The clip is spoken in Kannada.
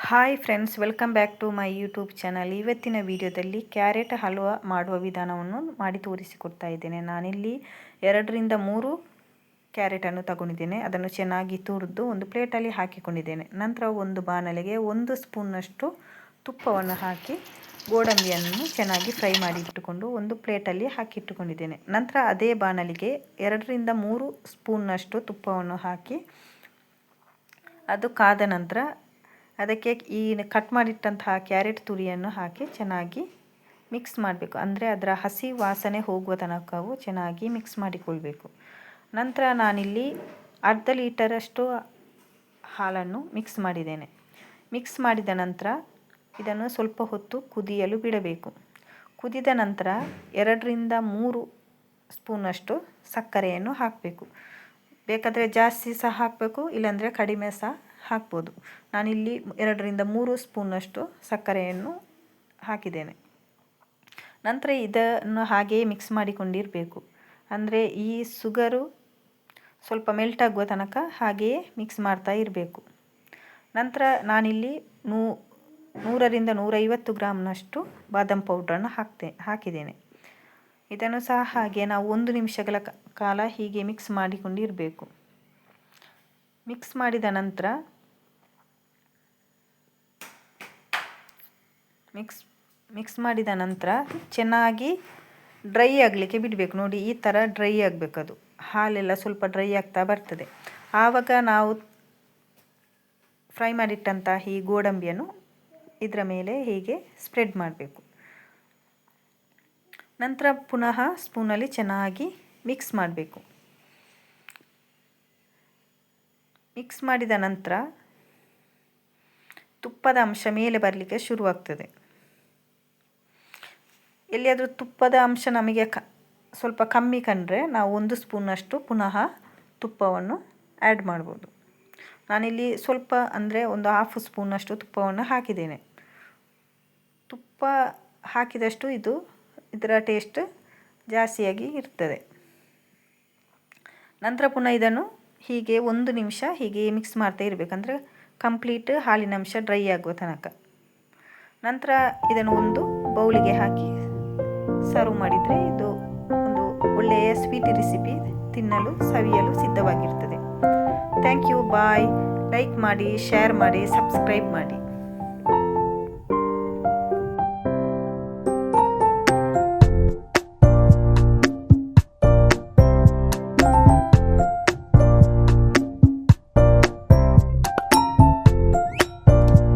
Hi friends, welcome back to my YouTube channel. ಇವತ್ತಿನ ವಿಡಿಯೋದಲ್ಲಿ ಕ್ಯಾರೆಟ್ ಹಲ್ವಾ ಮಾಡುವ ವಿಧಾನವನ್ನು ಮಾಡಿ ತೋರಿಸಿಕೊಡ್ತಾ ಇದ್ದೇನೆ. ನಾನಿಲ್ಲಿ 2-3 ಕ್ಯಾರೆಟನ್ನು ತಗೊಂಡಿದ್ದೇನೆ. ಅದನ್ನು ಚೆನ್ನಾಗಿ ತುರಿದು ಒಂದು ಪ್ಲೇಟಲ್ಲಿ ಹಾಕಿಕೊಂಡಿದ್ದೇನೆ. ನಂತರ ಒಂದು ಬಾಣಲೆಗೆ 1 ಸ್ಪೂನ್ನಷ್ಟು ತುಪ್ಪವನ್ನು ಹಾಕಿ ಗೋಡಂಬಿಯನ್ನು ಚೆನ್ನಾಗಿ ಫ್ರೈ ಮಾಡಿ ಇಟ್ಟುಕೊಂಡು ಒಂದು ಪ್ಲೇಟಲ್ಲಿ ಹಾಕಿಟ್ಟುಕೊಂಡಿದ್ದೇನೆ. ನಂತರ ಅದೇ ಬಾಣಲಿಗೆ 2-3 ಸ್ಪೂನ್ನಷ್ಟು ತುಪ್ಪವನ್ನು ಹಾಕಿ ಅದು ಕಾದ ನಂತರ ಅದಕ್ಕೆ ಈ ಕಟ್ ಮಾಡಿಟ್ಟಂತಹ ಕ್ಯಾರೆಟ್ ತುರಿಯನ್ನು ಹಾಕಿ ಚೆನ್ನಾಗಿ ಮಿಕ್ಸ್ ಮಾಡಬೇಕು. ಅಂದರೆ ಅದರ ಹಸಿ ವಾಸನೆ ಹೋಗುವ ತನಕವು ಚೆನ್ನಾಗಿ ಮಿಕ್ಸ್ ಮಾಡಿಕೊಳ್ಬೇಕು. ನಂತರ ನಾನಿಲ್ಲಿ 1/2 ಲೀಟರಷ್ಟು ಹಾಲನ್ನು ಮಿಕ್ಸ್ ಮಾಡಿದ್ದೇನೆ. ಮಿಕ್ಸ್ ಮಾಡಿದ ನಂತರ ಇದನ್ನು ಸ್ವಲ್ಪ ಹೊತ್ತು ಕುದಿಯಲು ಬಿಡಬೇಕು. ಕುದಿದ ನಂತರ 2-3 ಸ್ಪೂನಷ್ಟು ಸಕ್ಕರೆಯನ್ನು ಹಾಕಬೇಕು. ಬೇಕಾದರೆ ಜಾಸ್ತಿ ಸಹ ಹಾಕಬೇಕು, ಇಲ್ಲಾಂದರೆ ಕಡಿಮೆ ಸಹ ಹಾಕ್ಬೋದು. ನಾನಿಲ್ಲಿ 2-3 ಸ್ಪೂನಷ್ಟು ಸಕ್ಕರೆಯನ್ನು ಹಾಕಿದ್ದೇನೆ. ನಂತರ ಇದನ್ನು ಹಾಗೆಯೇ ಮಿಕ್ಸ್ ಮಾಡಿಕೊಂಡಿರಬೇಕು. ಅಂದರೆ ಈ ಶುಗರು ಸ್ವಲ್ಪ ಮೆಲ್ಟ್ ಆಗುವ ತನಕ ಹಾಗೆಯೇ ಮಿಕ್ಸ್ ಮಾಡ್ತಾ ಇರಬೇಕು. ನಂತರ ನಾನಿಲ್ಲಿ 100-150 ಗ್ರಾಮ್ನಷ್ಟು ಬಾದಾಮ್ ಪೌಡ್ರನ್ನು ಹಾಕಿದ್ದೇನೆ. ಇದನ್ನು ಸಹ ಹಾಗೆ ನಾವು 1 ನಿಮಿಷಗಳ ಕಾಲ ಹೀಗೆ ಮಿಕ್ಸ್ ಮಾಡಿಕೊಂಡಿರಬೇಕು. ಮಿಕ್ಸ್ ಮಾಡಿದ ನಂತರ ಮಿಕ್ಸ್ ಮಾಡಿದ ನಂತರ ಚೆನ್ನಾಗಿ ಡ್ರೈ ಆಗಲಿಕ್ಕೆ ಬಿಡಬೇಕು. ನೋಡಿ, ಈ ಥರ ಡ್ರೈ ಆಗಬೇಕು. ಅದು ಹಾಲೆಲ್ಲ ಸ್ವಲ್ಪ ಡ್ರೈ ಆಗ್ತಾ ಬರ್ತದೆ. ಆವಾಗ ನಾವು ಫ್ರೈ ಮಾಡಿಟ್ಟಂಥ ಈ ಗೋಡಂಬಿಯನ್ನು ಇದರ ಮೇಲೆ ಹೀಗೆ ಸ್ಪ್ರೆಡ್ ಮಾಡಬೇಕು. ನಂತರ ಪುನಃ ಸ್ಪೂನಲ್ಲಿ ಚೆನ್ನಾಗಿ ಮಿಕ್ಸ್ ಮಾಡಬೇಕು. ಮಿಕ್ಸ್ ಮಾಡಿದ ನಂತರ ತುಪ್ಪದ ಅಂಶ ಮೇಲೆ ಬರಲಿಕ್ಕೆ ಶುರುವಾಗ್ತದೆ. ಎಲ್ಲಿಯಾದರೂ ತುಪ್ಪದ ಅಂಶ ನಮಗೆ ಸ್ವಲ್ಪ ಕಮ್ಮಿ ಕಂಡ್ರೆ ನಾವು 1 ಸ್ಪೂನಷ್ಟು ಪುನಃ ತುಪ್ಪವನ್ನು ಆ್ಯಡ್ ಮಾಡ್ಬೋದು. ನಾನಿಲ್ಲಿ ಸ್ವಲ್ಪ ಅಂದರೆ ಒಂದು 1/2 ಸ್ಪೂನಷ್ಟು ತುಪ್ಪವನ್ನು ಹಾಕಿದ್ದೇನೆ. ತುಪ್ಪ ಹಾಕಿದಷ್ಟು ಇದರ ಟೇಸ್ಟ್ ಜಾಸ್ತಿಯಾಗಿ ಇರ್ತದೆ. ನಂತರ ಪುನಃ ಇದನ್ನು ಹೀಗೆ 1 ನಿಮಿಷ ಹೀಗೆ ಮಿಕ್ಸ್ ಮಾಡ್ತಾ ಇರಬೇಕಂದ್ರೆ ಕಂಪ್ಲೀಟ್ ಹಾಲಿನಂಶ ಡ್ರೈ ಆಗುವ ತನಕ. ನಂತರ ಇದನ್ನು ಒಂದು ಬೌಲಿಗೆ ಹಾಕಿ ಸರ್ವ್ ಮಾಡಿದರೆ ಇದು ಒಂದು ಒಳ್ಳೆಯ ಸ್ವೀಟ್ ರೆಸಿಪಿ, ತಿನ್ನಲು ಸವಿಯಲು ಸಿದ್ಧವಾಗಿರ್ತದೆ. Thank you. ಬಾಯ್. ಲೈಕ್ ಮಾಡಿ, ಶೇರ್ ಮಾಡಿ, ಸಬ್ಸ್ಕ್ರೈಬ್ ಮಾಡಿ.